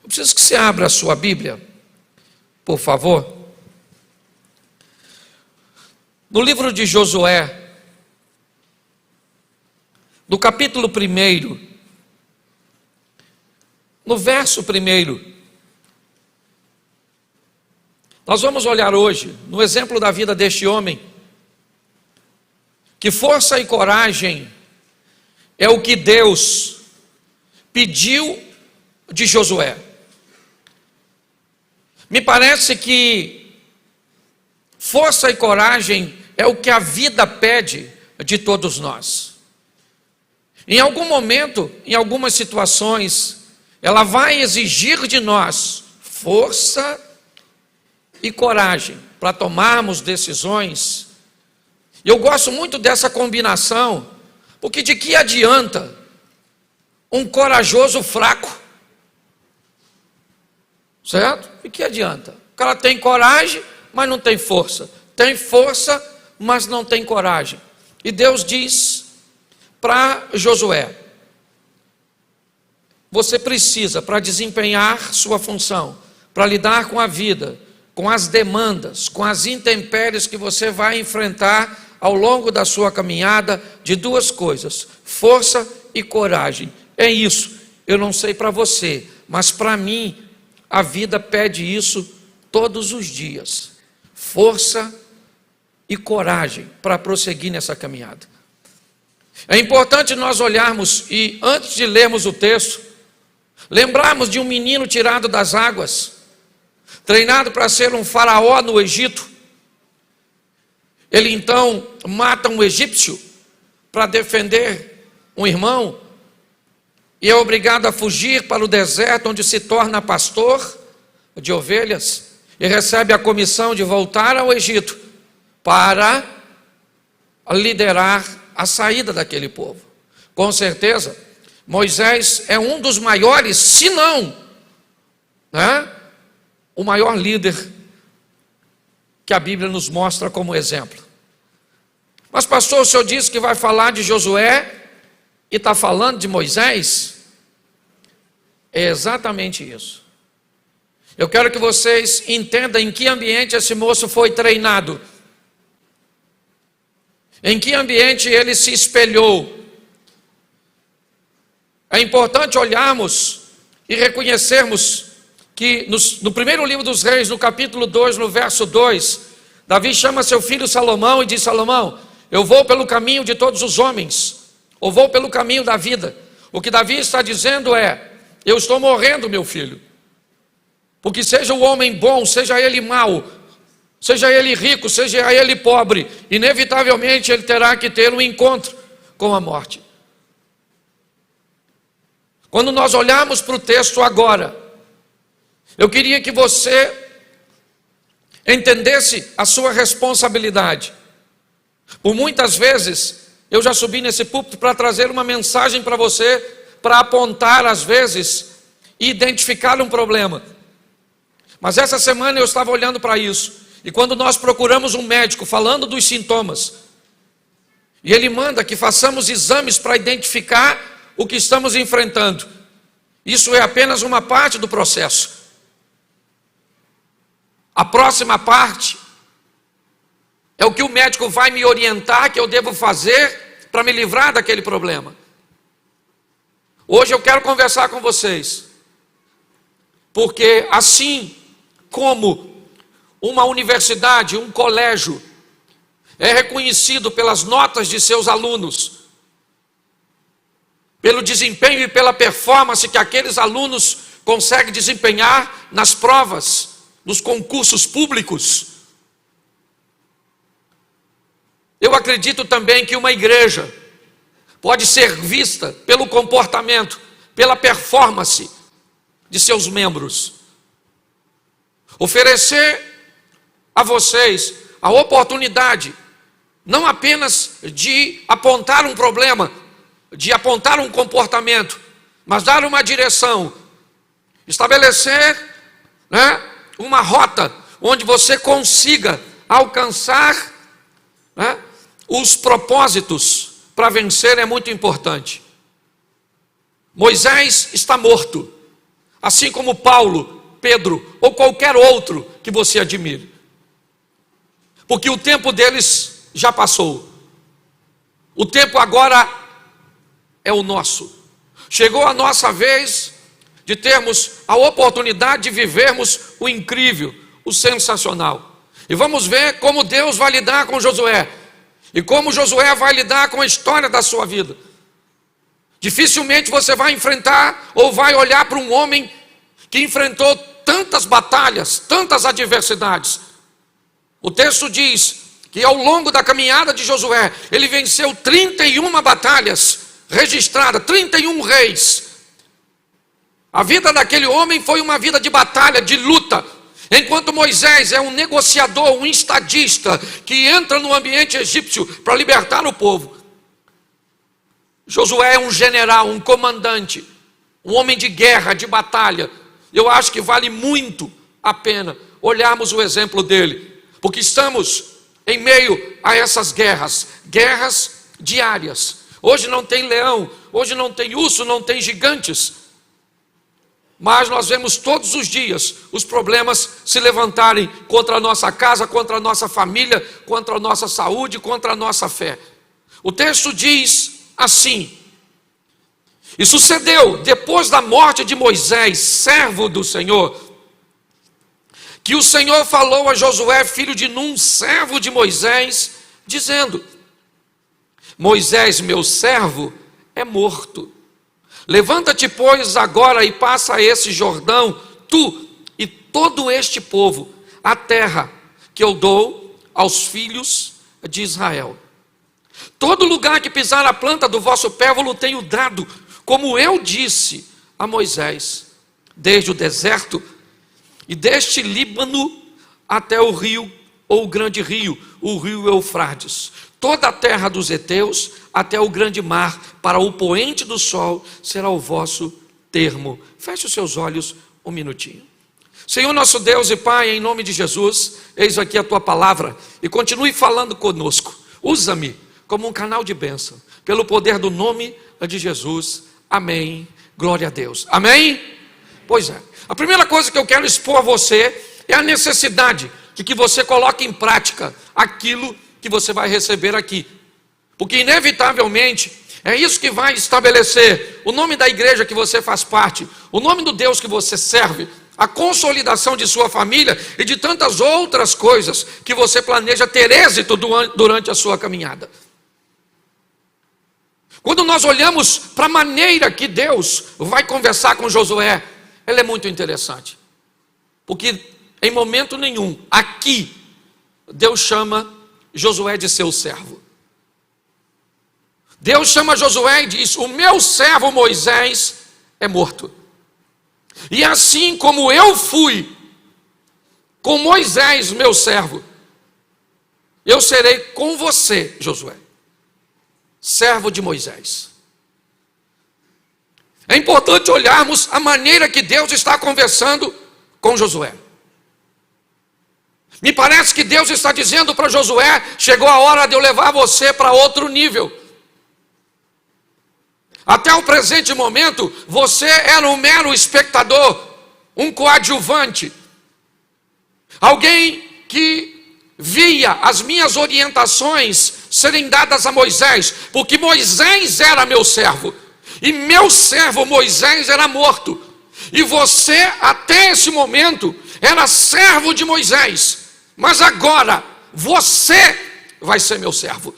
Eu preciso que você abra a sua Bíblia, por favor. No livro de Josué, no capítulo 1, no verso 1, nós vamos olhar hoje no exemplo da vida deste homem, que força e coragem é o que Deus pediu de Josué. Me parece que força e coragem é o que a vida pede de todos nós. Em algum momento, em algumas situações, ela vai exigir de nós força e coragem para tomarmos decisões. E eu gosto muito dessa combinação, porque de que adianta um corajoso fraco? Certo? De que adianta? O cara tem coragem, mas não tem força. Tem força, mas não tem coragem. E Deus diz para Josué: você precisa, para desempenhar sua função, para lidar com a vida, com as demandas, com as intempéries que você vai enfrentar ao longo da sua caminhada, de duas coisas: força e coragem. É isso. Eu não sei para você, mas para mim a vida pede isso todos os dias: força e coragem para prosseguir nessa caminhada. É importante nós olharmos e, antes de lermos o texto, lembrarmos de um menino tirado das águas, treinado para ser um faraó no Egito. Ele então mata um egípcio para defender um irmão e é obrigado a fugir para o deserto, onde se torna pastor de ovelhas e recebe a comissão de voltar ao Egito para liderar a saída daquele povo. Com certeza, Moisés é um dos maiores, se não, o maior líder que a Bíblia nos mostra como exemplo. Mas pastor, o senhor disse que vai falar de Josué e está falando de Moisés? É exatamente isso. Eu quero que vocês entendam em que ambiente esse moço foi treinado, em que ambiente ele se espelhou. É importante olharmos e reconhecermos que no primeiro livro dos Reis, no capítulo 2, no verso 2, Davi chama seu filho Salomão e diz: Salomão, eu vou pelo caminho de todos os homens, ou vou pelo caminho da vida. O que Davi está dizendo é: eu estou morrendo, meu filho, porque seja o homem bom, seja ele mau, seja ele rico, seja ele pobre, inevitavelmente ele terá que ter um encontro com a morte. Quando nós olharmos para o texto agora, eu queria que você entendesse a sua responsabilidade. Por muitas vezes, eu já subi nesse púlpito para trazer uma mensagem para você, para apontar às vezes e identificar um problema. Mas essa semana eu estava olhando para isso, e quando nós procuramos um médico falando dos sintomas, e ele manda que façamos exames para identificar o que estamos enfrentando, isso é apenas uma parte do processo. A próxima parte é o que o médico vai me orientar que eu devo fazer para me livrar daquele problema. Hoje eu quero conversar com vocês, porque assim como uma universidade, um colégio, é reconhecido pelas notas de seus alunos, pelo desempenho e pela performance que aqueles alunos conseguem desempenhar nas provas, nos concursos públicos, eu acredito também que uma igreja pode ser vista pelo comportamento, pela performance de seus membros. Oferecer a vocês a oportunidade, não apenas de apontar um problema, de apontar um comportamento, mas dar uma direção, estabelecer, uma rota onde você consiga alcançar os propósitos para vencer. É muito importante. Moisés está morto. Assim como Paulo, Pedro ou qualquer outro que você admire. Porque o tempo deles já passou. O tempo agora é o nosso. Chegou a nossa vez de termos a oportunidade de vivermos o incrível, o sensacional. E vamos ver como Deus vai lidar com Josué. E como Josué vai lidar com a história da sua vida. Dificilmente você vai enfrentar ou vai olhar para um homem que enfrentou tantas batalhas, tantas adversidades. O texto diz que ao longo da caminhada de Josué, ele venceu 31 batalhas registradas, 31 reis. A vida daquele homem foi uma vida de batalha, de luta. Enquanto Moisés é um negociador, um estadista, que entra no ambiente egípcio para libertar o povo. Josué é um general, um comandante, um homem de guerra, de batalha. Eu acho que vale muito a pena olharmos o exemplo dele, porque estamos em meio a essas guerras diárias. Hoje não tem leão, hoje não tem urso, não tem gigantes, mas nós vemos todos os dias os problemas se levantarem contra a nossa casa, contra a nossa família, contra a nossa saúde, contra a nossa fé. O texto diz assim: e sucedeu, depois da morte de Moisés, servo do Senhor, que o Senhor falou a Josué, filho de Num, servo de Moisés, dizendo: Moisés, meu servo, é morto. Levanta-te, pois, agora e passa esse Jordão, tu e todo este povo, a terra que eu dou aos filhos de Israel. Todo lugar que pisar a planta do vosso pé, eu tenho dado, como eu disse a Moisés, desde o deserto e deste Líbano até o rio, ou o grande rio, o rio Eufrates. Toda a terra dos heteus até o grande mar, para o poente do sol, será o vosso termo. Feche os seus olhos um minutinho. Senhor nosso Deus e Pai, em nome de Jesus, eis aqui a tua palavra, e continue falando conosco. Usa-me como um canal de bênção, pelo poder do nome de Jesus. Amém. Glória a Deus. Amém? Pois é. A primeira coisa que eu quero expor a você é a necessidade de que você coloque em prática aquilo que você vai receber aqui. Porque inevitavelmente é isso que vai estabelecer o nome da igreja que você faz parte, o nome do Deus que você serve, a consolidação de sua família e de tantas outras coisas que você planeja ter êxito durante a sua caminhada. Quando nós olhamos para a maneira que Deus vai conversar com Josué, ela é muito interessante. Porque em momento nenhum, aqui, Deus chama Josué de seu servo. Deus chama Josué e diz: o meu servo Moisés é morto. E assim como eu fui com Moisés, meu servo, eu serei com você, Josué, servo de Moisés. É importante olharmos a maneira que Deus está conversando com Josué. Me parece que Deus está dizendo para Josué: chegou a hora de eu levar você para outro nível. Até o presente momento, você era um mero espectador, um coadjuvante, alguém que via as minhas orientações serem dadas a Moisés, porque Moisés era meu servo, e meu servo Moisés era morto, e você até esse momento era servo de Moisés, mas agora você vai ser meu servo.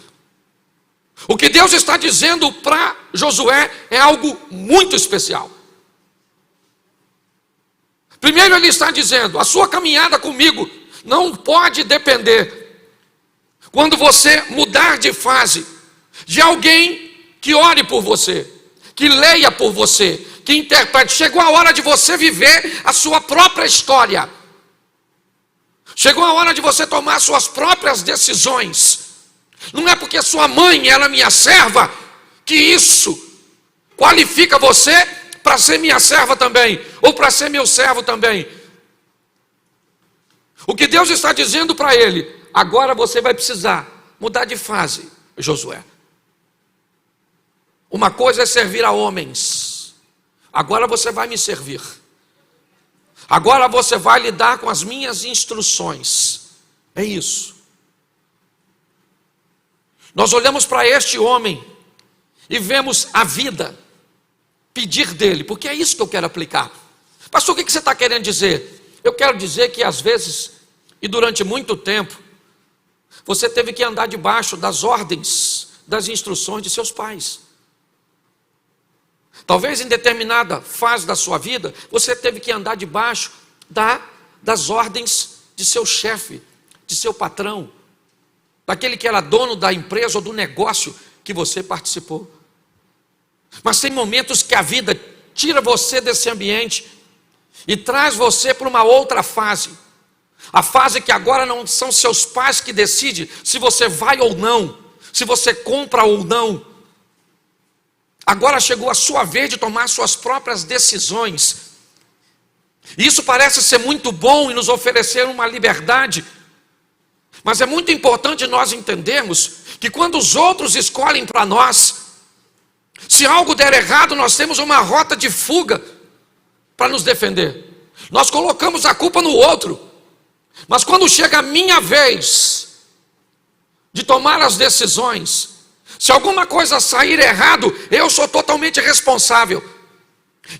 O que Deus está dizendo para Josué é algo muito especial. Primeiro ele está dizendo: a sua caminhada comigo não pode depender, quando você mudar de fase, de alguém que ore por você, que leia por você, que interprete. Chegou a hora de você viver a sua própria história. Chegou a hora de você tomar suas próprias decisões. Não é porque sua mãe era minha serva que isso qualifica você para ser minha serva também, ou para ser meu servo também. O que Deus está dizendo para ele: agora você vai precisar mudar de fase, Josué. Uma coisa é servir a homens, agora você vai me servir. Agora você vai lidar com as minhas instruções. É isso. Nós olhamos para este homem e vemos a vida pedir dele, porque é isso que eu quero aplicar. Pastor, o que você está querendo dizer? Eu quero dizer que às vezes, e durante muito tempo, você teve que andar debaixo das ordens, das instruções de seus pais. Talvez em determinada fase da sua vida, você teve que andar debaixo das ordens de seu chefe, de seu patrão, daquele que era dono da empresa ou do negócio que você participou. Mas tem momentos que a vida tira você desse ambiente e traz você para uma outra fase. A fase que agora não são seus pais que decidem se você vai ou não, se você compra ou não. Agora chegou a sua vez de tomar suas próprias decisões. Isso parece ser muito bom e nos oferecer uma liberdade. Mas é muito importante nós entendermos que quando os outros escolhem para nós, se algo der errado, nós temos uma rota de fuga para nos defender. Nós colocamos a culpa no outro. Mas quando chega a minha vez de tomar as decisões, se alguma coisa sair errado, eu sou totalmente responsável.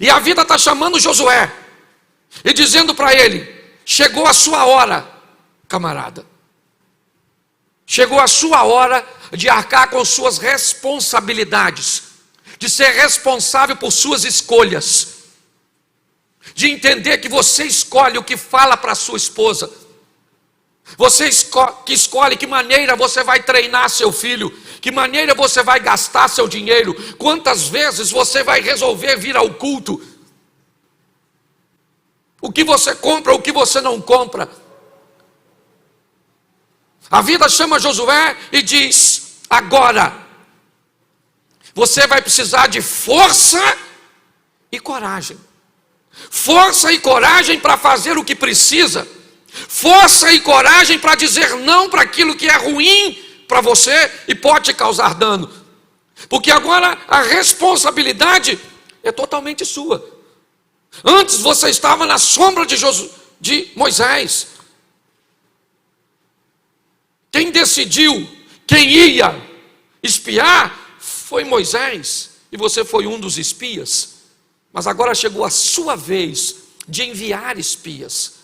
E a vida está chamando Josué e dizendo para ele: chegou a sua hora, camarada. Chegou a sua hora de arcar com suas responsabilidades, de ser responsável por suas escolhas, de entender que você escolhe o que fala para sua esposa, você que escolhe que maneira você vai treinar seu filho, que maneira você vai gastar seu dinheiro, quantas vezes você vai resolver vir ao culto, o que você compra, o que você não compra. A vida chama Josué e diz: agora você vai precisar de força e coragem. Força e coragem para fazer o que precisa. Força e coragem para dizer não para aquilo que é ruim para você e pode te causar dano. Porque agora a responsabilidade é totalmente sua. Antes você estava na sombra de Moisés. Quem decidiu quem ia espiar foi Moisés, e você foi um dos espias. Mas agora chegou a sua vez de enviar espias.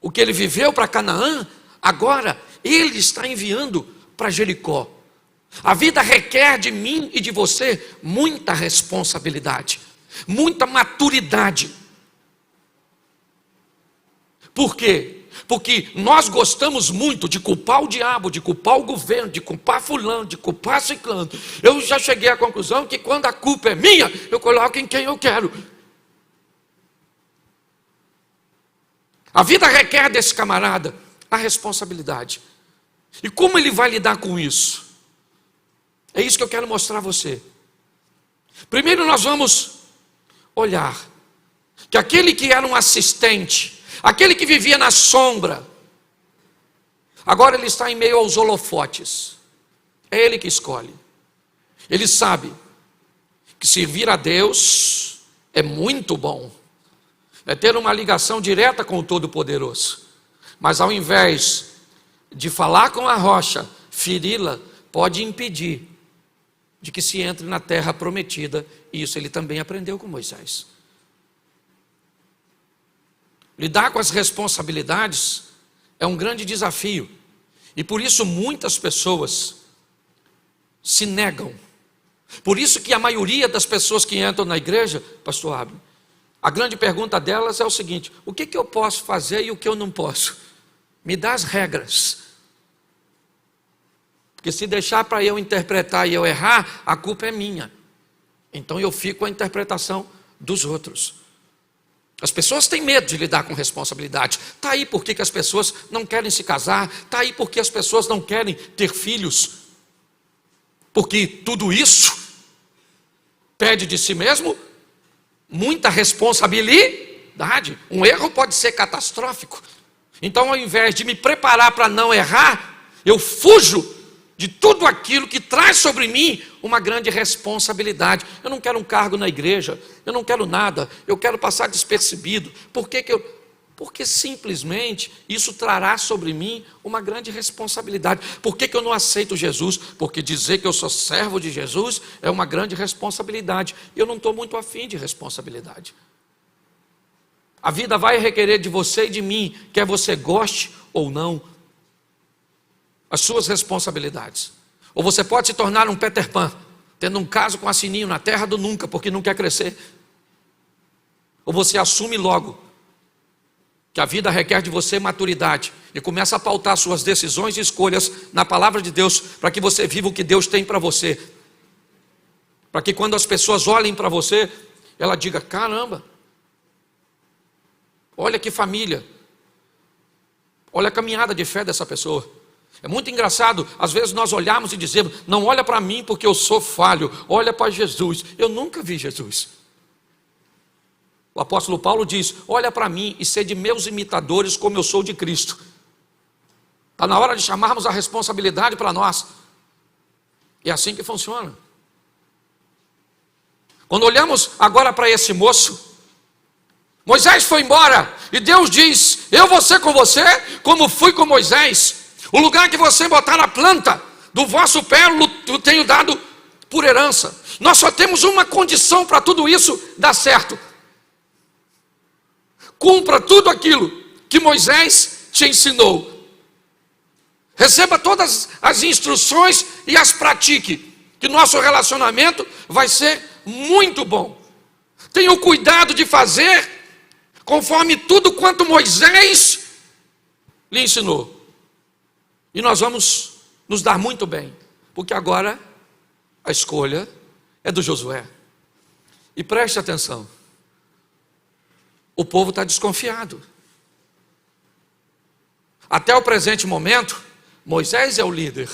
O que ele viveu para Canaã, agora ele está enviando para Jericó. A vida requer de mim e de você muita responsabilidade, muita maturidade. Por quê? Porque nós gostamos muito de culpar o diabo, de culpar o governo, de culpar fulano, de culpar ciclano. Eu já cheguei à conclusão que quando a culpa é minha, eu coloco em quem eu quero. A vida requer desse camarada a responsabilidade. E como ele vai lidar com isso? É isso que eu quero mostrar a você. Primeiro nós vamos olhar que aquele que era um assistente, aquele que vivia na sombra, agora ele está em meio aos holofotes. É ele que escolhe. Ele sabe que servir a Deus é muito bom. É ter uma ligação direta com o Todo-Poderoso. Mas ao invés de falar com a rocha, feri-la, pode impedir de que se entre na terra prometida. E isso ele também aprendeu com Moisés. Lidar com as responsabilidades é um grande desafio. E por isso muitas pessoas se negam. Por isso que a maioria das pessoas que entram na igreja, pastor Abner, a grande pergunta delas é o seguinte: o que eu posso fazer e o que eu não posso? Me dá as regras. Porque se deixar para eu interpretar e eu errar, a culpa é minha. Então eu fico com a interpretação dos outros. As pessoas têm medo de lidar com responsabilidade. Está aí porque que as pessoas não querem se casar. Está aí porque as pessoas não querem ter filhos. Porque tudo isso pede de si mesmo muita responsabilidade. Um erro pode ser catastrófico. Então, ao invés de me preparar para não errar, eu fujo de tudo aquilo que traz sobre mim uma grande responsabilidade. Eu não quero um cargo na igreja, eu não quero nada, eu quero passar despercebido. Porque simplesmente isso trará sobre mim uma grande responsabilidade. Por que eu não aceito Jesus? Porque dizer que eu sou servo de Jesus é uma grande responsabilidade. E eu não estou muito afim de responsabilidade. A vida vai requerer de você e de mim, quer você goste ou não, as suas responsabilidades. Ou você pode se tornar um Peter Pan, tendo um caso com a Sininho na terra do nunca, porque não quer crescer. Ou você assume logo que a vida requer de você maturidade e começa a pautar suas decisões e escolhas na palavra de Deus, para que você viva o que Deus tem para você. Para que quando as pessoas olhem para você, ela diga: caramba, olha que família, olha a caminhada de fé dessa pessoa. É muito engraçado, às vezes nós olhamos e dizemos: não olha para mim porque eu sou falho, olha para Jesus. Eu nunca vi Jesus. O apóstolo Paulo diz: olha para mim e sede meus imitadores como eu sou de Cristo. Está na hora de chamarmos a responsabilidade para nós. É assim que funciona. Quando olhamos agora para esse moço, Moisés foi embora e Deus diz: eu vou ser com você como fui com Moisés. O lugar que você botar a planta do vosso pé eu tenho dado por herança. Nós só temos uma condição para tudo isso dar certo: cumpra tudo aquilo que Moisés te ensinou. Receba todas as instruções e as pratique, que nosso relacionamento vai ser muito bom. Tenha o cuidado de fazer conforme tudo quanto Moisés lhe ensinou. E nós vamos nos dar muito bem, porque agora a escolha é do Josué. E preste atenção, o povo está desconfiado. Até o presente momento, Moisés é o líder.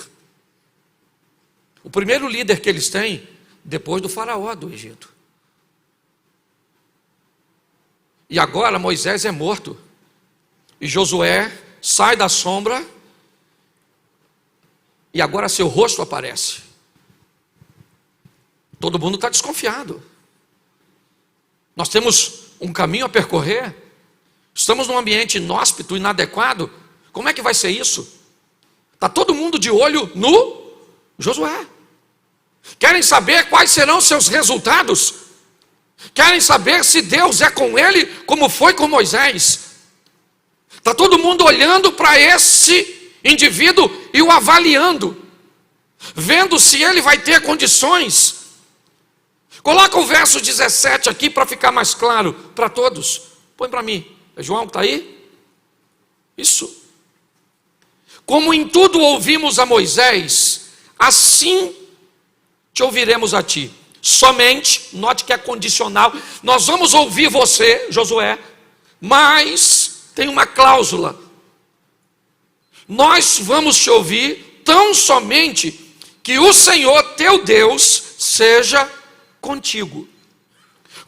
O primeiro líder que eles têm, depois do faraó do Egito. E agora Moisés é morto. E Josué sai da sombra. E agora seu rosto aparece. Todo mundo está desconfiado. Nós temos um caminho a percorrer. Estamos num ambiente inóspito, inadequado. Como é que vai ser isso? Está todo mundo de olho no Josué. Querem saber quais serão seus resultados. Querem saber se Deus é com ele como foi com Moisés. Está todo mundo olhando para esse indivíduo e o avaliando, vendo se ele vai ter condições. Coloca o verso 17 aqui para ficar mais claro para todos. Põe para mim. É João que está aí? Isso. Como em tudo ouvimos a Moisés, assim te ouviremos a ti. Somente, note que é condicional, nós vamos ouvir você, Josué, mas tem uma cláusula: nós vamos te ouvir tão somente que o Senhor teu Deus seja contigo,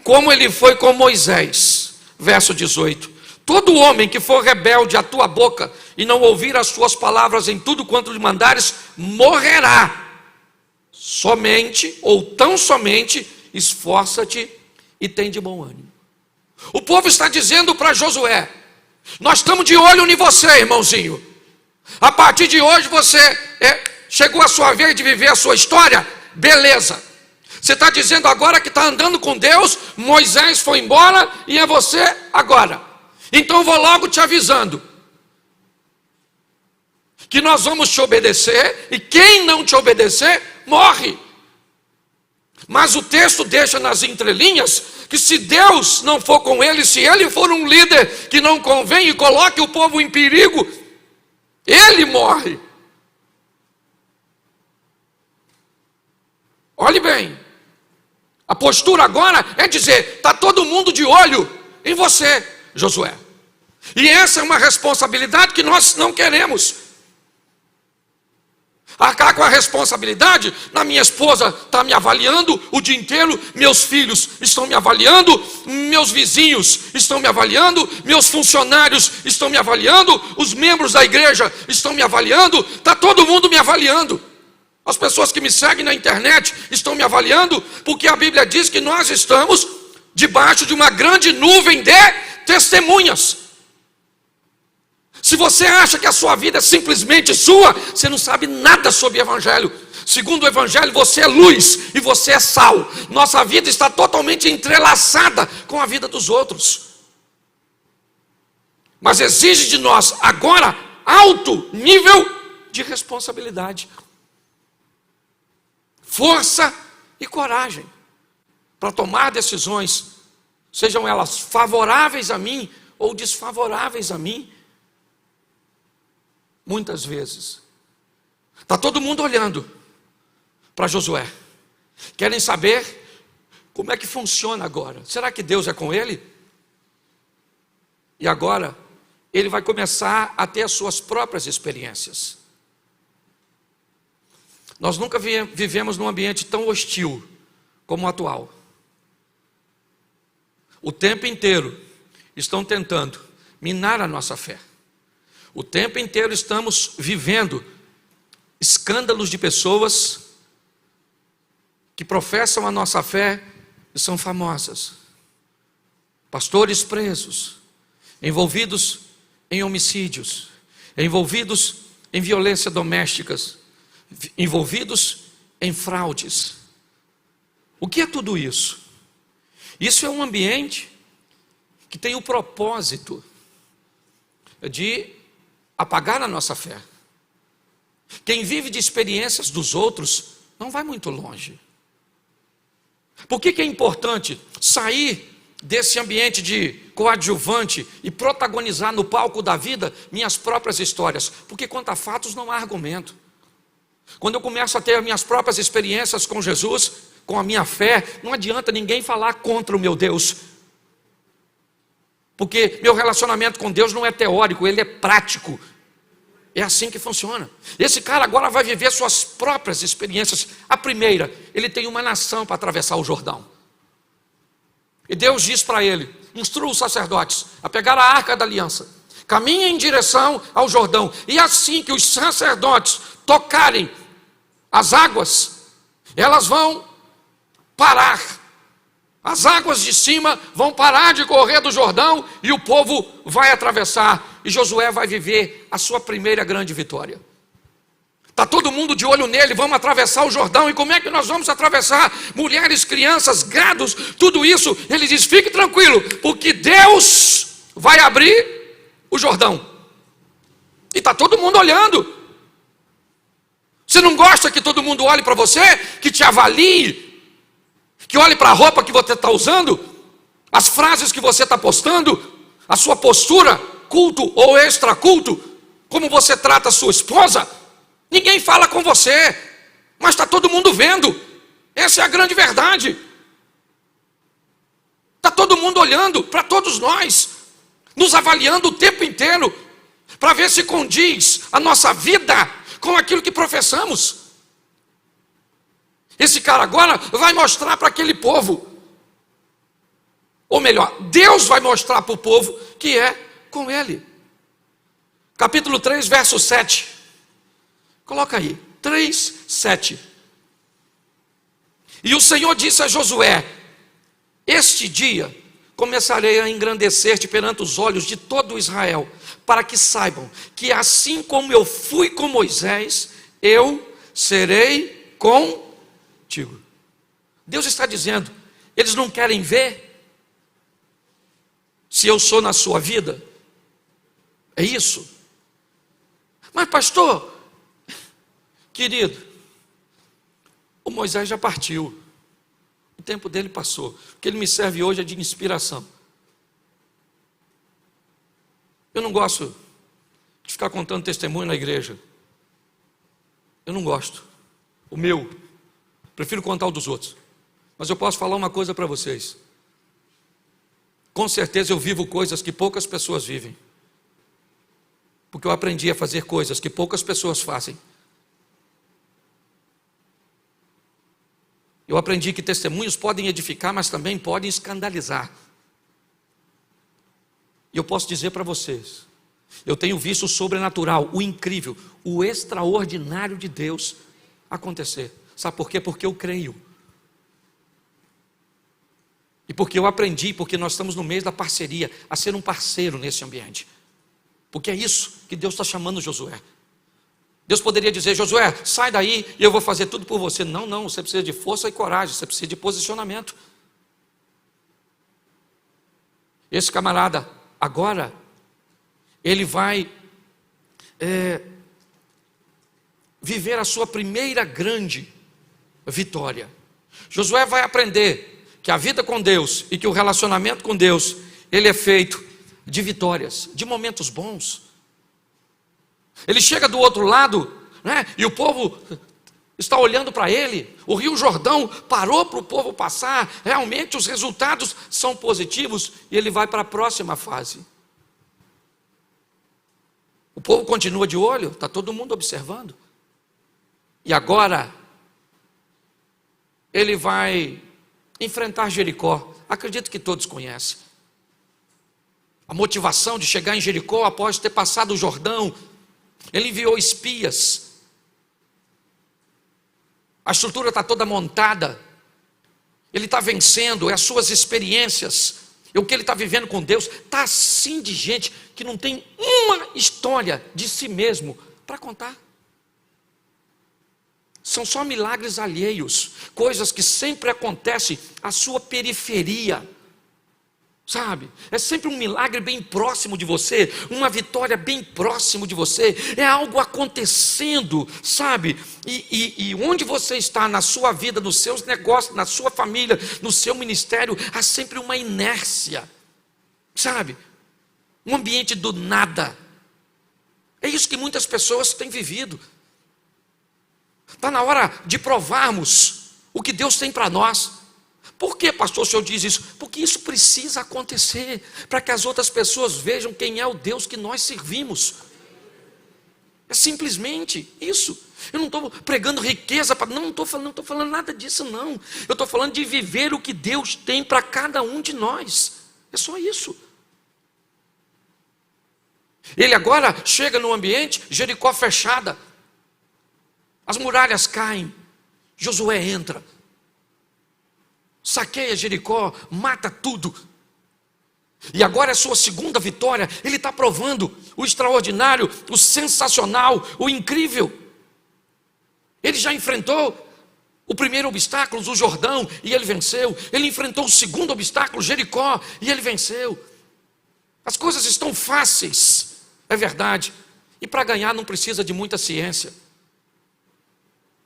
como ele foi com Moisés. Verso 18: todo homem que for rebelde à tua boca e não ouvir as tuas palavras em tudo quanto lhe mandares, morrerá. Somente, ou tão somente, esforça-te e tem de bom ânimo. O povo está dizendo para Josué: nós estamos de olho em você, irmãozinho. A partir de hoje você chegou a sua vez de viver a sua história, beleza. Você está dizendo agora que está andando com Deus, Moisés foi embora e é você agora. Então vou logo te avisando que nós vamos te obedecer, e quem não te obedecer, morre. Mas o texto deixa nas entrelinhas que se Deus não for com ele, se ele for um líder que não convém e coloque o povo em perigo, ele morre. Olhe bem, a postura agora é dizer: está todo mundo de olho em você, Josué. E essa é uma responsabilidade que nós não queremos. Arcar com a responsabilidade, minha esposa está me avaliando o dia inteiro, meus filhos estão me avaliando, meus vizinhos estão me avaliando, meus funcionários estão me avaliando, os membros da igreja estão me avaliando, está todo mundo me avaliando. As pessoas que me seguem na internet estão me avaliando, porque a Bíblia diz que nós estamos debaixo de uma grande nuvem de testemunhas. Se você acha que a sua vida é simplesmente sua, você não sabe nada sobre o Evangelho. Segundo o Evangelho, você é luz e você é sal. Nossa vida está totalmente entrelaçada com a vida dos outros. Mas exige de nós agora alto nível de responsabilidade, força e coragem para tomar decisões, sejam elas favoráveis a mim ou desfavoráveis a mim. Muitas vezes está todo mundo olhando para Josué, querem saber como é que funciona agora. Será que Deus é com ele? E agora ele vai começar a ter as suas próprias experiências. Nós nunca vivemos num ambiente tão hostil como o atual. O tempo inteiro estão tentando minar a nossa fé. O tempo inteiro estamos vivendo escândalos de pessoas que professam a nossa fé e são famosas. Pastores presos, envolvidos em homicídios, envolvidos em violência domésticas, envolvidos em fraudes. O que é tudo isso? Isso é um ambiente que tem o propósito de apagar a nossa fé. Quem vive de experiências dos outros não vai muito longe. Por que é importante sair desse ambiente de coadjuvante e protagonizar no palco da vida minhas próprias histórias? Porque quanto a fatos não há argumento. Quando eu começo a ter as minhas próprias experiências com Jesus, com a minha fé, não adianta ninguém falar contra o meu Deus. Porque meu relacionamento com Deus não é teórico, ele é prático. É assim que funciona. Esse cara agora vai viver suas próprias experiências. A primeira, ele tem uma nação para atravessar o Jordão. E Deus diz para ele: instrua os sacerdotes a pegar a arca da aliança, caminha em direção ao Jordão, e assim que os sacerdotes tocarem as águas, elas vão parar. As águas de cima vão parar de correr do Jordão e o povo vai atravessar. E Josué vai viver a sua primeira grande vitória. Está todo mundo de olho nele, vamos atravessar o Jordão. E como é que nós vamos atravessar? Mulheres, crianças, gados, tudo isso. Ele diz: fique tranquilo, porque Deus vai abrir o Jordão. E está todo mundo olhando. Você não gosta que todo mundo olhe para você, que te avalie, que olhe para a roupa que você está usando, as frases que você está postando, a sua postura, culto ou extraculto, como você trata a sua esposa? Ninguém fala com você, mas está todo mundo vendo. Essa é a grande verdade. Está todo mundo olhando para todos nós, nos avaliando o tempo inteiro, para ver se condiz a nossa vida com aquilo que professamos. Esse cara agora vai mostrar para aquele povo, ou melhor, Deus vai mostrar para o povo que é com ele. Capítulo 3, verso 7. Coloca aí, 3, 7. E o Senhor disse a Josué: este dia começarei a engrandecer-te perante os olhos de todo Israel, para que saibam que assim como eu fui com Moisés, eu serei contigo. Deus está dizendo: eles não querem ver se eu sou na sua vida? É isso? Mas pastor, querido, o Moisés já partiu, o tempo dele passou. O que ele me serve hoje é de inspiração. Eu não gosto de ficar contando testemunho na igreja. Eu não gosto. O meu, prefiro contar o dos outros. Mas eu posso falar uma coisa para vocês. Com certeza eu vivo coisas que poucas pessoas vivem. Porque eu aprendi a fazer coisas que poucas pessoas fazem. Eu aprendi que testemunhos podem edificar, mas também podem escandalizar. E eu posso dizer para vocês, eu tenho visto o sobrenatural, o incrível, o extraordinário de Deus acontecer. Sabe por quê? Porque eu creio. E porque eu aprendi, porque nós estamos no meio da parceria, a ser um parceiro nesse ambiente. Porque é isso que Deus está chamando Josué. Deus poderia dizer: Josué, sai daí e eu vou fazer tudo por você. Não, não, você precisa de força e coragem, você precisa de posicionamento. Esse camarada, agora, ele vai viver a sua primeira grande vitória. Josué vai aprender que a vida com Deus e que o relacionamento com Deus, ele é feito de vitórias, de momentos bons. Ele chega do outro lado, né, e o povo está olhando para ele. O Rio Jordão parou para o povo passar. Realmente os resultados são positivos. E ele vai para a próxima fase. O povo continua de olho, está todo mundo observando. E agora ele vai enfrentar Jericó. Acredito que todos conhecem. A motivação de chegar em Jericó após ter passado o Jordão. Ele enviou espias. A estrutura está toda montada. Ele está vencendo, é as suas experiências. E o que ele está vivendo com Deus. Está assim de gente que não tem uma história de si mesmo para contar. São só milagres alheios. Coisas que sempre acontecem à sua periferia. Sabe? É sempre um milagre bem próximo de você, uma vitória bem próximo de você, é algo acontecendo, sabe? E onde você está na sua vida, nos seus negócios, na sua família, no seu ministério, há sempre uma inércia, sabe? Um ambiente do nada. É isso que muitas pessoas têm vivido. Está na hora de provarmos o que Deus tem para nós. Por que, pastor, o senhor diz isso? Porque isso precisa acontecer, para que as outras pessoas vejam quem é o Deus que nós servimos. É simplesmente isso. Eu não estou pregando riqueza, não estou falando nada disso não. Eu estou falando de viver o que Deus tem para cada um de nós. É só isso. Ele agora chega no ambiente, Jericó fechada. As muralhas caem, Josué entra. Saqueia Jericó, mata tudo. E agora é a sua segunda vitória. Ele está provando o extraordinário, o sensacional, o incrível. Ele já enfrentou o primeiro obstáculo, o Jordão, e ele venceu. Ele enfrentou o segundo obstáculo, Jericó, e ele venceu. As coisas estão fáceis, é verdade. E para ganhar não precisa de muita ciência.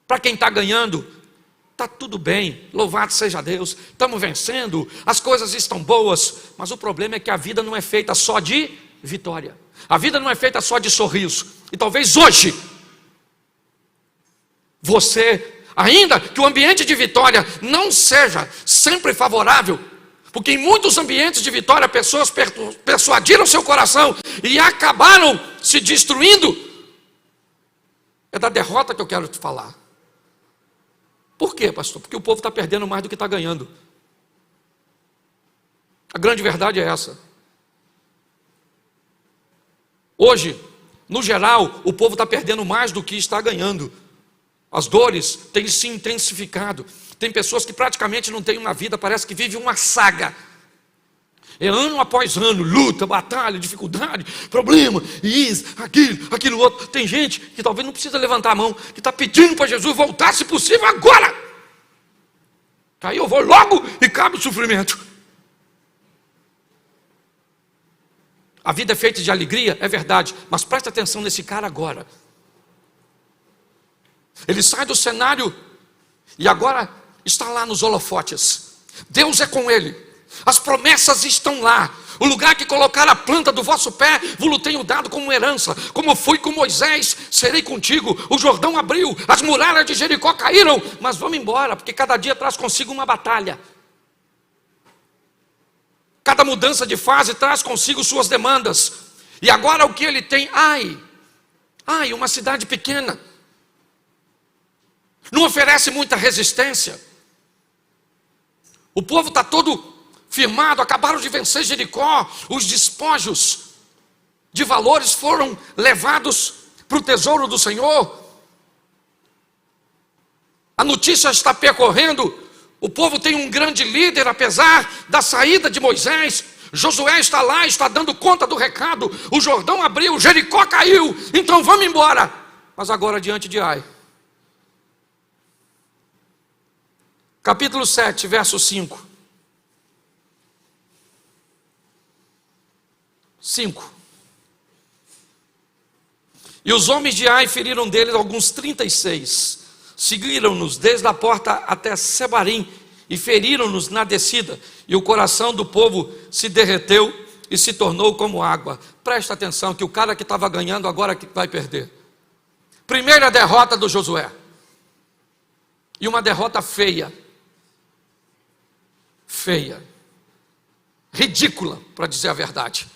Para quem está ganhando, está tudo bem, louvado seja Deus, estamos vencendo, as coisas estão boas, mas o problema é que a vida não é feita só de vitória, a vida não é feita só de sorriso, e talvez hoje, você, ainda que o ambiente de vitória não seja sempre favorável, porque em muitos ambientes de vitória, pessoas persuadiram seu coração, e acabaram se destruindo, é da derrota que eu quero te falar. Por quê, pastor? Porque o povo está perdendo mais do que está ganhando. A grande verdade é essa. Hoje, no geral, o povo está perdendo mais do que está ganhando. As dores têm se intensificado. Tem pessoas que praticamente não têm uma vida, parece que vive uma saga. É ano após ano, luta, batalha, dificuldade, problema, isso, aquilo outro. Tem gente que talvez não precisa levantar a mão, que está pedindo para Jesus voltar, se possível, agora. Que aí eu vou logo e cabe o sofrimento. A vida é feita de alegria, é verdade, mas presta atenção nesse cara agora. Ele sai do cenário e agora está lá nos holofotes. Deus é com ele. As promessas estão lá. O lugar que colocar a planta do vosso pé, vos tenho dado como herança. Como fui com Moisés, serei contigo. O Jordão abriu, as muralhas de Jericó caíram. Mas vamos embora, porque cada dia traz consigo uma batalha. Cada mudança de fase traz consigo suas demandas. E agora o que ele tem? Uma cidade pequena. Não oferece muita resistência. O povo está todo firmado, acabaram de vencer Jericó, os despojos de valores foram levados para o tesouro do Senhor. A notícia está percorrendo, o povo tem um grande líder, apesar da saída de Moisés. Josué está lá, está dando conta do recado. O Jordão abriu, Jericó caiu, então vamos embora. Mas agora diante de Ai. Capítulo 7, verso 5. 5. E os homens de Ai feriram deles alguns 36. Seguiram-nos desde a porta até Sebarim e feriram-nos na descida. E o coração do povo se derreteu e se tornou como água. Presta atenção que o cara que estava ganhando agora que vai perder. Primeira derrota do Josué. E uma derrota feia. Feia. Ridícula, para dizer a verdade.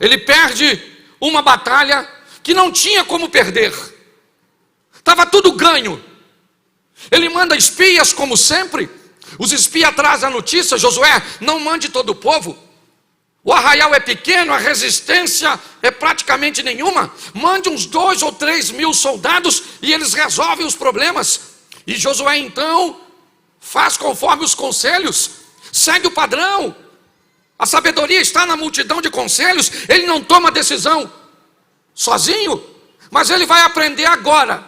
Ele perde uma batalha que não tinha como perder. Estava tudo ganho. Ele manda espias como sempre. Os espias trazem a notícia: Josué, não mande todo o povo. O arraial é pequeno, a resistência é praticamente nenhuma. Mande uns 2 ou 3 mil soldados e eles resolvem os problemas. E Josué então faz conforme os conselhos, segue o padrão. A sabedoria está na multidão de conselhos. Ele não toma decisão sozinho, mas ele vai aprender agora,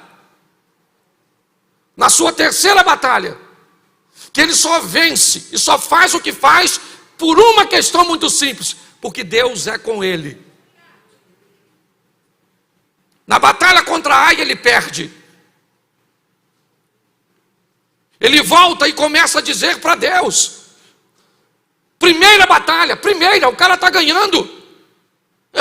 na sua terceira batalha, que ele só vence e só faz o que faz por uma questão muito simples: porque Deus é com ele. Na batalha contra Ai ele perde. Ele volta e começa a dizer para Deus: primeira batalha, o cara está ganhando.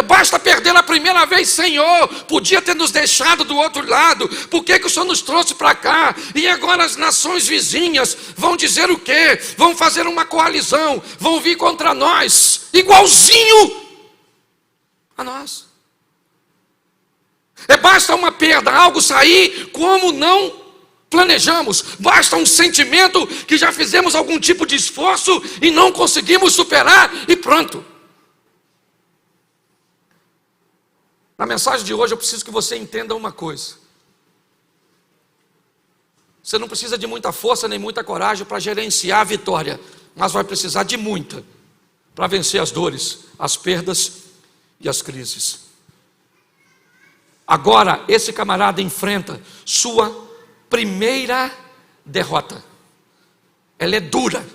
Basta perder a primeira vez, Senhor, podia ter nos deixado do outro lado. Por que o Senhor nos trouxe para cá? E agora as nações vizinhas vão dizer o quê? Vão fazer uma coalizão, vão vir contra nós, igualzinho a nós. Basta uma perda, algo sair como não planejamos. Basta um sentimento que já fizemos algum tipo de esforço e não conseguimos superar e pronto. Na mensagem de hoje eu preciso que você entenda uma coisa. Você não precisa de muita força nem muita coragem para gerenciar a vitória, mas vai precisar de muita para vencer as dores, as perdas e as crises. Agora esse camarada enfrenta sua primeira derrota. Ela é dura,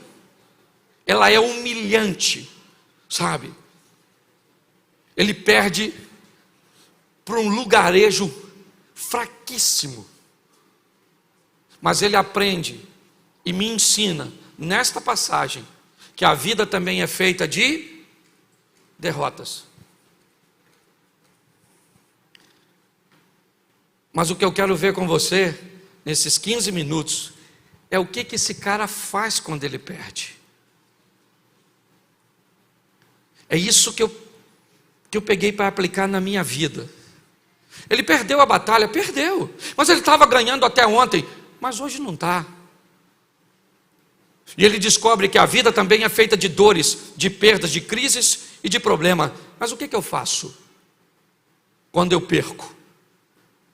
ela é humilhante, sabe? Ele perde para um lugarejo fraquíssimo. Mas ele aprende e me ensina nesta passagem que a vida também é feita de derrotas. Mas o que eu quero ver com você nesses 15 minutos é o que esse cara faz quando ele perde. É isso que eu peguei para aplicar na minha vida. Ele perdeu a batalha, perdeu, mas ele estava ganhando até ontem, mas hoje não está. E ele descobre que a vida também é feita de dores, de perdas, de crises e de problemas. Mas o que eu faço quando eu perco?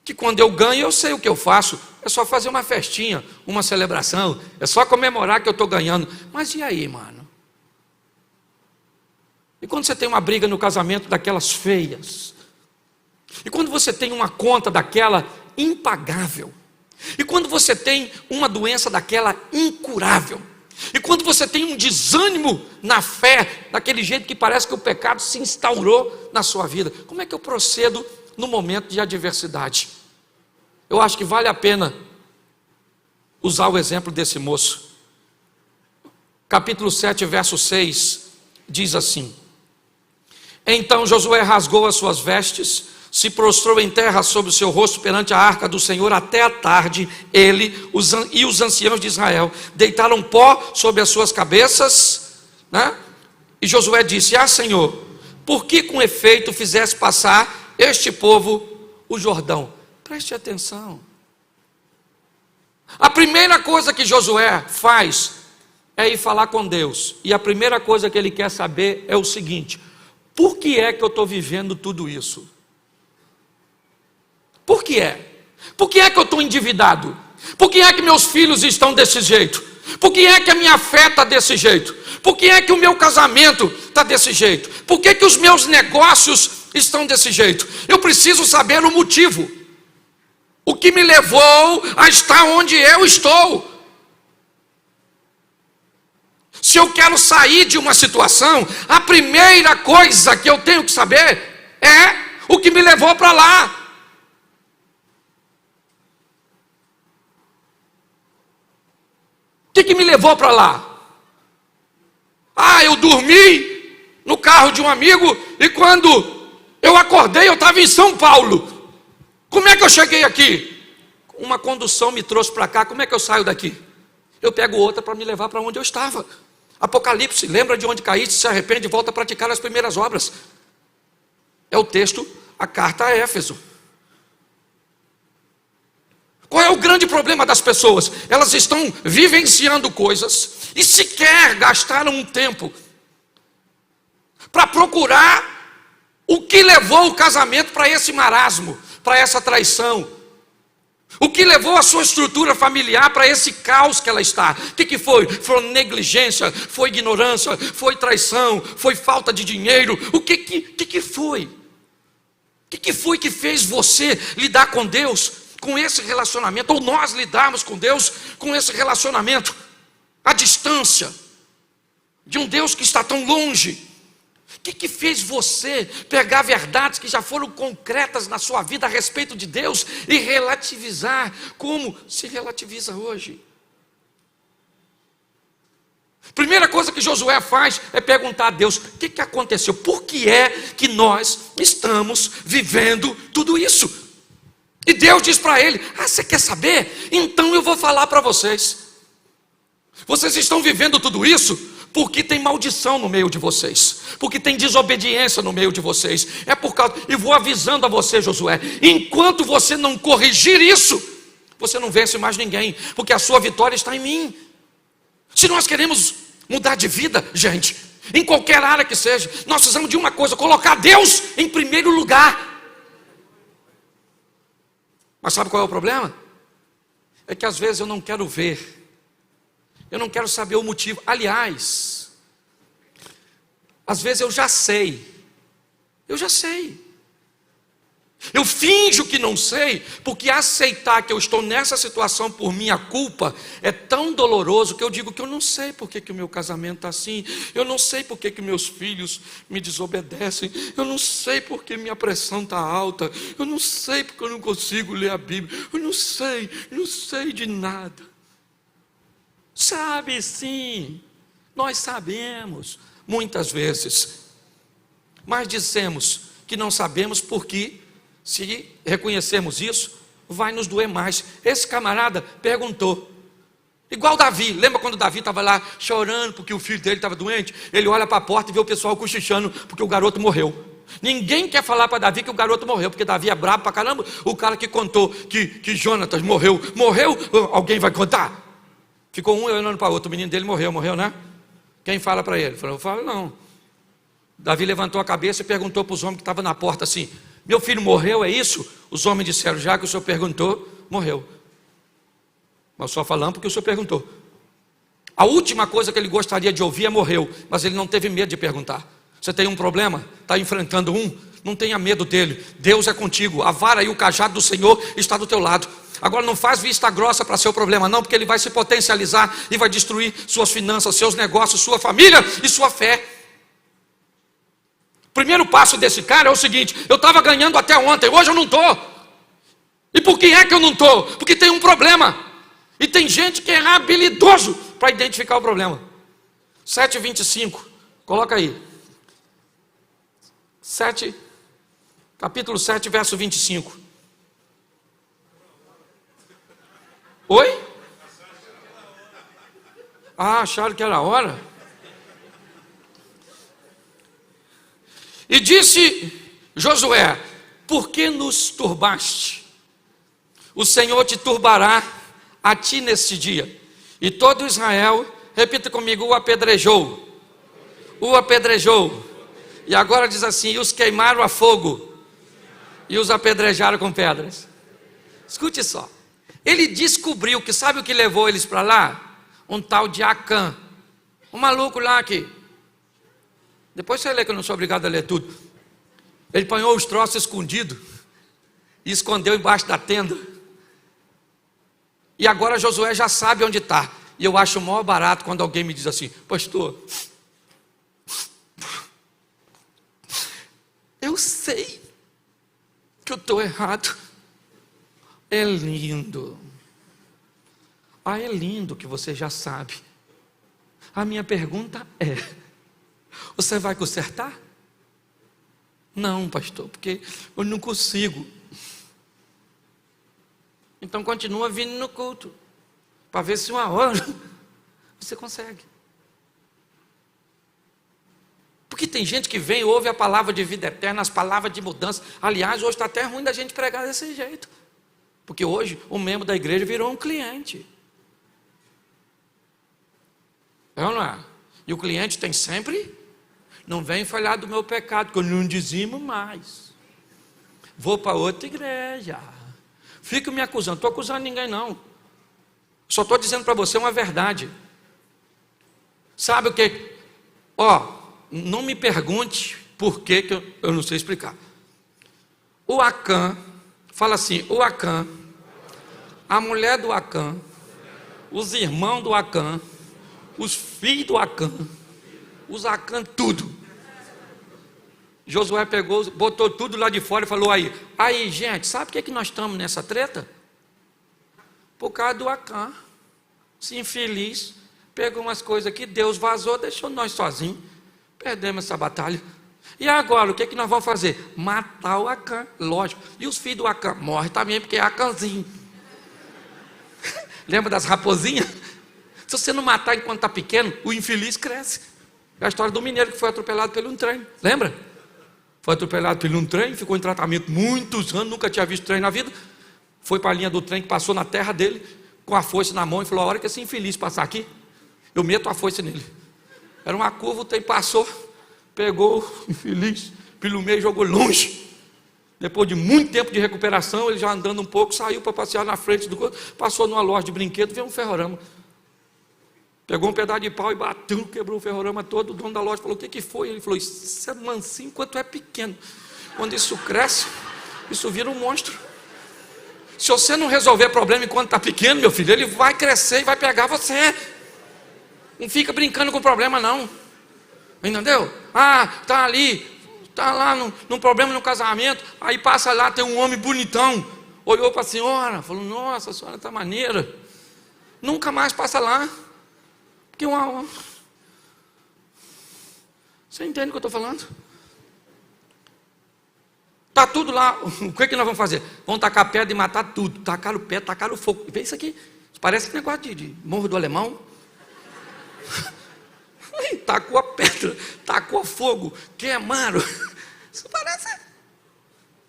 Que quando eu ganho eu sei o que eu faço. É só fazer uma festinha, uma celebração, é só comemorar que eu estou ganhando. Mas e aí, mano? E quando você tem uma briga no casamento daquelas feias? E quando você tem uma conta daquela impagável? E quando você tem uma doença daquela incurável? E quando você tem um desânimo na fé, daquele jeito que parece que o pecado se instaurou na sua vida? Como é que eu procedo no momento de adversidade? Eu acho que vale a pena usar o exemplo desse moço. Capítulo 7, verso 6, diz assim: Então Josué rasgou as suas vestes, se prostrou em terra sobre o seu rosto perante a arca do Senhor até a tarde. Ele e os anciãos de Israel deitaram pó sobre as suas cabeças, né? E Josué disse: Senhor, por que com efeito fizeste passar este povo o Jordão? Preste atenção. A primeira coisa que Josué faz é ir falar com Deus. E a primeira coisa que ele quer saber é o seguinte: por que é que eu estou vivendo tudo isso? Por que é? Por que é que eu estou endividado? Por que é que meus filhos estão desse jeito? Por que é que a minha fé está desse jeito? Por que é que o meu casamento está desse jeito? Por que os meus negócios estão desse jeito? Eu preciso saber o motivo. O que me levou a estar onde eu estou? Se eu quero sair de uma situação, a primeira coisa que eu tenho que saber é o que me levou para lá. O que me levou para lá? Eu dormi no carro de um amigo e quando eu acordei eu estava em São Paulo. Como é que eu cheguei aqui? Uma condução me trouxe para cá. Como é que eu saio daqui? Eu pego outra para me levar para onde eu estava. Apocalipse, lembra de onde caíste, se arrepende e volta a praticar as primeiras obras. É o texto, a carta a Éfeso. Qual é o grande problema das pessoas? Elas estão vivenciando coisas e sequer gastaram um tempo para procurar o que levou o casamento para esse marasmo, para essa traição. O que levou a sua estrutura familiar para esse caos que ela está? O que foi? Foi negligência, foi ignorância, foi traição, foi falta de dinheiro. O que foi? O que foi que fez você lidar com Deus com esse relacionamento? Ou nós lidarmos com Deus com esse relacionamento à distância de um Deus que está tão longe? O que fez você pegar verdades que já foram concretas na sua vida a respeito de Deus e relativizar como se relativiza hoje? Primeira coisa que Josué faz é perguntar a Deus: o que aconteceu? Por que é que nós estamos vivendo tudo isso? E Deus diz para ele: você quer saber? Então eu vou falar para vocês. Vocês estão vivendo tudo isso porque tem maldição no meio de vocês, porque tem desobediência no meio de vocês. É por causa, e vou avisando a você, Josué, enquanto você não corrigir isso, você não vence mais ninguém, porque a sua vitória está em mim. Se nós queremos mudar de vida, gente, em qualquer área que seja, nós precisamos de uma coisa: colocar Deus em primeiro lugar. Mas sabe qual é o problema? É que às vezes eu não quero ver, eu não quero saber o motivo. Aliás, às vezes eu já sei. Eu finjo que não sei, porque aceitar que eu estou nessa situação por minha culpa é tão doloroso que eu digo que eu não sei porque que o meu casamento está assim, eu não sei porque que meus filhos me desobedecem, eu não sei porque minha pressão está alta, eu não sei porque eu não consigo ler a Bíblia, eu não sei de nada. Sabe sim, nós sabemos, muitas vezes, mas dizemos que não sabemos porque, se reconhecermos isso, vai nos doer mais. Esse camarada perguntou, igual Davi. Lembra quando Davi estava lá chorando porque o filho dele estava doente? Ele olha para a porta e vê o pessoal cochichando porque o garoto morreu. Ninguém quer falar para Davi que o garoto morreu, porque Davi é brabo para caramba. O cara que contou que Jonatas morreu, alguém vai contar? Ficou um olhando para o outro, o menino dele morreu, né? Quem fala para ele? Falou: eu falo não. Davi levantou a cabeça e perguntou para os homens que estavam na porta assim: meu filho morreu, é isso? Os homens disseram: já que o senhor perguntou, morreu. Nós só falamos porque o senhor perguntou. A última coisa que ele gostaria de ouvir é morreu, mas ele não teve medo de perguntar. Você tem um problema? Está enfrentando um? Não tenha medo dele, Deus é contigo, a vara e o cajado do Senhor está do teu lado. Agora não faz vista grossa para seu problema não, porque ele vai se potencializar e vai destruir suas finanças, seus negócios, sua família e sua fé. O primeiro passo desse cara é o seguinte: eu estava ganhando até ontem, hoje eu não estou. E por que é que eu não estou? Porque tem um problema, e tem gente que é habilidoso para identificar o problema. 7:25, coloca aí, capítulo 7, verso 25. Oi? Acharam que era a hora? E disse Josué: por que nos turbaste? O Senhor te turbará a ti neste dia. E todo Israel, repita comigo, o apedrejou. E agora diz assim: e os queimaram a fogo, e os apedrejaram com pedras. Escute só. Ele descobriu que sabe o que levou eles para lá? Um tal de Acã, um maluco lá que, depois você lê que eu não sou obrigado a ler tudo. Ele apanhou os troços escondidos e escondeu embaixo da tenda. E agora Josué já sabe onde está. E eu acho o maior barato quando alguém me diz assim: pastor, eu sei que eu estou errado. É lindo. É lindo que você já sabe. A minha pergunta é: você vai consertar? Não, pastor, porque eu não consigo. Então continua vindo no culto, para ver se uma hora você consegue. Porque tem gente que vem e ouve a palavra de vida eterna, as palavras de mudança. Aliás, hoje está até ruim da gente pregar desse jeito. Porque hoje o membro da igreja virou um cliente. É ou não é? E o cliente tem sempre: não vem falar do meu pecado, que eu não dizimo mais. Vou para outra igreja. Fica me acusando. Não estou acusando ninguém, não. Só estou dizendo para você uma verdade. Sabe o que? Não me pergunte por que eu não sei explicar. O Acã, fala assim, o Acã, a mulher do Acã, os irmãos do Acã, os filhos do Acã, os Acã, tudo. Josué pegou, botou tudo lá de fora e falou: aí gente, sabe por que nós estamos nessa treta? Por causa do Acã, se infeliz, pegou umas coisas aqui, Deus vazou, deixou nós sozinhos, perdemos essa batalha. E agora, o que nós vamos fazer? Matar o Acã, lógico. E os filhos do Acã morrem também, porque é Acãzinho. Lembra das raposinhas? Se você não matar enquanto está pequeno, o infeliz cresce. É a história do mineiro que foi atropelado por um trem, lembra? Foi atropelado por um trem, ficou em tratamento muitos anos, nunca tinha visto trem na vida. Foi para a linha do trem que passou na terra dele, com a foice na mão, e falou: a hora que esse infeliz passar aqui, eu meto a foice nele. Era uma curva, o trem passou, pegou o infeliz pelo meio e jogou longe. Depois de muito tempo de recuperação, ele já andando um pouco, saiu para passear na frente do corpo, passou numa loja de brinquedo, viu um ferrorama. Pegou um pedaço de pau e bateu, quebrou o ferrorama todo. O dono da loja falou: o que foi? Ele falou: isso é mansinho enquanto é pequeno. Quando isso cresce, isso vira um monstro. Se você não resolver problema enquanto está pequeno, meu filho, ele vai crescer e vai pegar você. Não fica brincando com o problema, não. Entendeu? Está ali, está lá num problema no casamento, aí passa lá, tem um homem bonitão, olhou para a senhora, falou: nossa, a senhora está maneira. Nunca mais passa lá. Porque você entende o que eu estou falando? Está tudo lá. O que nós vamos fazer? Vamos tacar pedra e matar tudo. Tacar o pé, tacar o fogo. Vê isso aqui. Parece que negócio de Morro do Alemão. Tacou a pedra, tacou fogo, queimaram. Isso parece.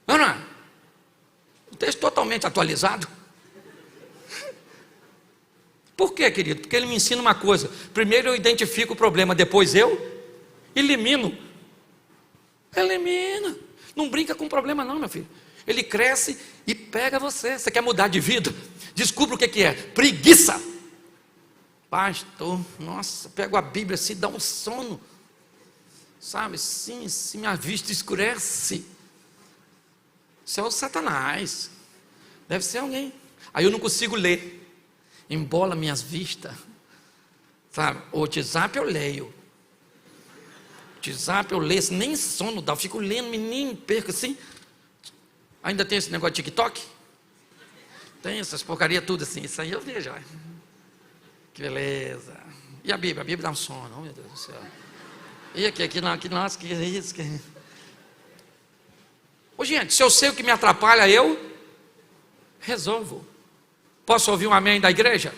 Não é? Um texto totalmente atualizado. Por quê, querido? Porque ele me ensina uma coisa: primeiro eu identifico o problema, depois eu elimino. Elimina. Não brinca com o problema não, meu filho. Ele cresce e pega você. Você quer mudar de vida? Descubra o que é. Preguiça. Pastor, nossa, pego a Bíblia assim, dá um sono. Sabe, sim, se minha vista escurece. Isso é o Satanás. Deve ser alguém. Aí eu não consigo ler. Embola minhas vistas, sabe? O WhatsApp eu leio. WhatsApp eu leio, nem sono dá, eu fico lendo, menino, perco assim. Ainda tem esse negócio de TikTok? Tem essas porcarias tudo assim, isso aí eu vejo, olha. Que beleza. E a Bíblia? A Bíblia dá um sono, oh meu Deus do céu. E aqui, nossa, que isso, que... Ô gente, se eu sei o que me atrapalha, eu resolvo. Posso ouvir um amém da igreja?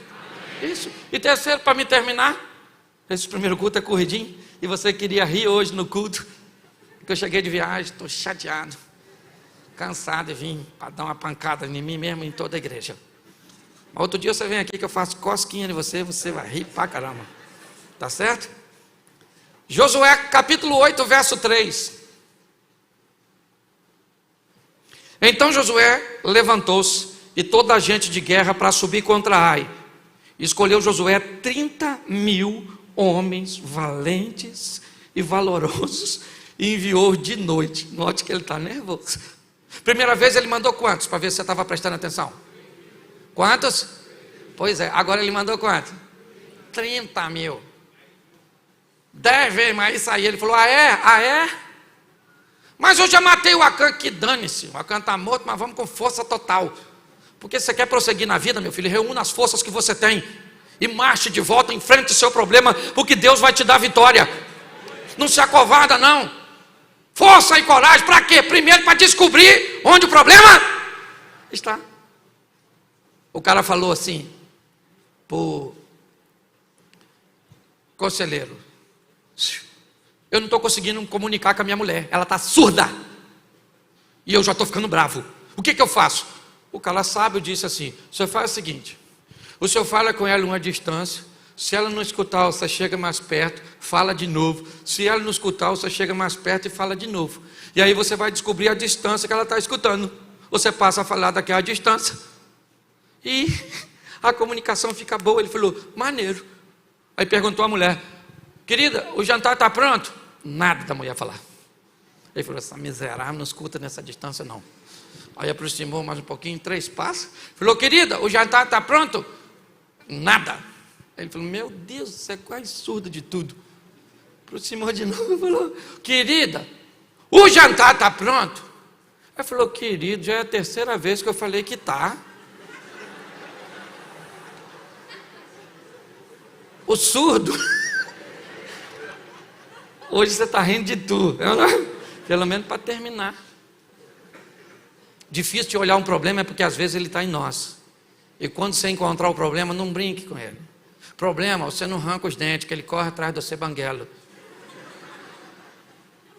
Amém. Isso. E terceiro, para me terminar, esse primeiro culto é corridinho, e você queria rir hoje no culto, porque eu cheguei de viagem, estou chateado, cansado e vim para dar uma pancada em mim mesmo e em toda a igreja. Mas outro dia você vem aqui que eu faço cosquinha de você, você vai rir pra caramba. Tá certo? Josué capítulo 8, verso 3. Então Josué levantou-se e toda a gente de guerra para subir contra Ai. Escolheu Josué 30.000 homens valentes e valorosos e enviou de noite. Note que ele está nervoso. Primeira vez ele mandou quantos? Para ver se você estava prestando atenção. Quantos? Pois é, agora ele mandou quantos? 30.000. 10 vezes mais isso aí. Ele falou, ah é? Mas eu já matei o Acã, que dane-se. O Acã está morto, mas vamos com força total. Porque você quer prosseguir na vida, meu filho, reúna as forças que você tem e marche de volta, enfrente o seu problema, porque Deus vai te dar vitória. Não se acovarda, não. Força e coragem, para quê? Primeiro para descobrir onde o problema está. O cara falou assim pro conselheiro: eu não estou conseguindo me comunicar com a minha mulher, ela está surda, e eu já estou ficando bravo. O que eu faço? O cara sábio disse assim: o senhor faz o seguinte, o senhor fala com ela uma distância, se ela não escutar, você chega mais perto, fala de novo, se ela não escutar, você chega mais perto e fala de novo, e aí você vai descobrir a distância que ela está escutando, você passa a falar daquela distância, e a comunicação fica boa. Ele falou, maneiro. Aí perguntou à mulher: querida, o jantar está pronto? Nada da mulher falar. Ele falou, essa miserável não escuta nessa distância não. Aí aproximou mais um pouquinho, 3 passos. Falou, querida, o jantar está pronto? Nada. Ele falou, meu Deus, você é quase surdo de tudo. Aproximou de novo e falou, querida, o jantar está pronto? Ele falou, querido, já é a 3ª vez que eu falei que está. O surdo. Hoje você está rindo de tudo. Pelo menos para terminar. Difícil de olhar um problema é porque às vezes ele está em nós. E quando você encontrar o problema, não brinque com ele. Problema, você não arranca os dentes, que ele corre atrás de você banguelo.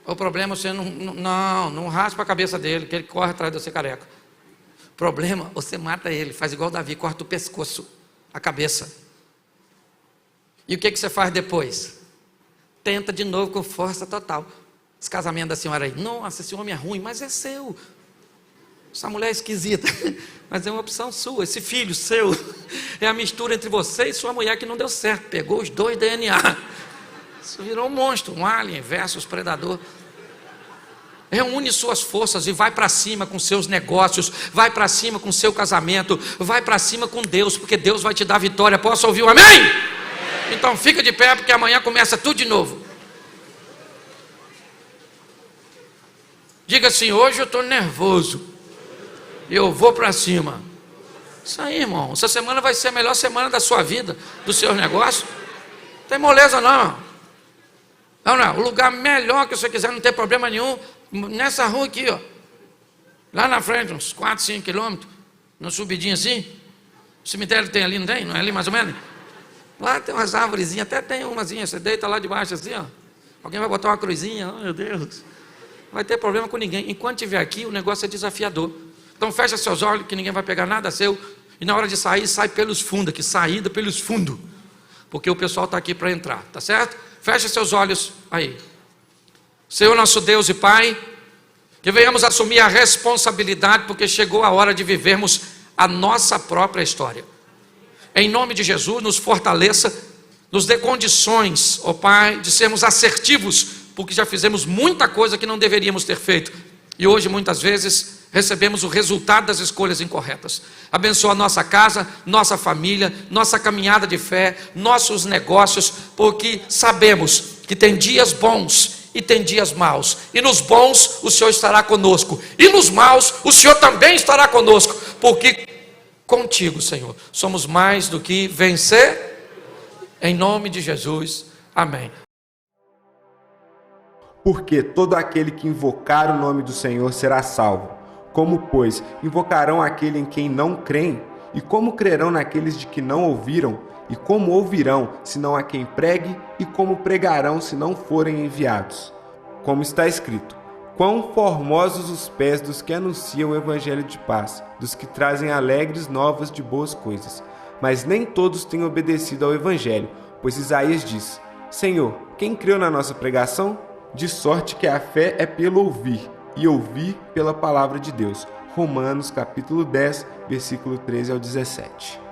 O problema, você não raspa a cabeça dele, que ele corre atrás de você careca. Problema, você mata ele, faz igual Davi, corta o pescoço, a cabeça. E o que você faz depois? Tenta de novo com força total. Esse casamento da senhora aí, nossa, esse homem é ruim, mas é seu. Essa mulher é esquisita, mas é uma opção sua. Esse filho seu é a mistura entre você e sua mulher que não deu certo. Pegou os 2 DNA. Isso virou um monstro, um alien versus predador. Reúne suas forças e vai para cima com seus negócios, vai para cima com seu casamento, vai para cima com Deus, porque Deus vai te dar vitória. Posso ouvir um amém? Então fica de pé, porque amanhã começa tudo de novo. Diga assim, hoje eu estou nervoso. Eu vou para cima. Isso aí, irmão. Essa semana vai ser a melhor semana da sua vida, dos seus negócios. Não tem moleza não. Não. O lugar melhor que você quiser, não tem problema nenhum, nessa rua aqui, ó. Lá na frente, uns 4, 5 quilômetros, numa subidinha assim. O cemitério tem ali, não tem? Não é ali mais ou menos? Lá tem umas árvorezinhas, até tem umazinha. Você deita lá debaixo assim, ó. Alguém vai botar uma cruzinha, oh meu Deus. Não vai ter problema com ninguém. Enquanto estiver aqui, o negócio é desafiador. Então fecha seus olhos, que ninguém vai pegar nada seu. E na hora de sair, sai pelos fundos, que saída pelos fundos. Porque o pessoal está aqui para entrar, tá certo? Fecha seus olhos aí. Senhor nosso Deus e Pai, que venhamos assumir a responsabilidade, porque chegou a hora de vivermos a nossa própria história. Em nome de Jesus, nos fortaleça, nos dê condições, ó Pai, de sermos assertivos, porque já fizemos muita coisa que não deveríamos ter feito. E hoje, muitas vezes, recebemos o resultado das escolhas incorretas. Abençoa a nossa casa, nossa família, nossa caminhada de fé, nossos negócios, porque sabemos que tem dias bons e tem dias maus. E nos bons o Senhor estará conosco, e nos maus o Senhor também estará conosco, porque contigo, Senhor, somos mais do que vencer. Em nome de Jesus, amém. Porque todo aquele que invocar o nome do Senhor será salvo. Como, pois, invocarão aquele em quem não creem? E como crerão naqueles de que não ouviram? E como ouvirão, se não há quem pregue? E como pregarão, se não forem enviados? Como está escrito, quão formosos os pés dos que anunciam o evangelho de paz, dos que trazem alegres novas de boas coisas. Mas nem todos têm obedecido ao evangelho, pois Isaías diz, Senhor, quem creu na nossa pregação? De sorte que a fé é pelo ouvir, e ouvir pela palavra de Deus. Romanos capítulo 10, versículo 13 ao 17.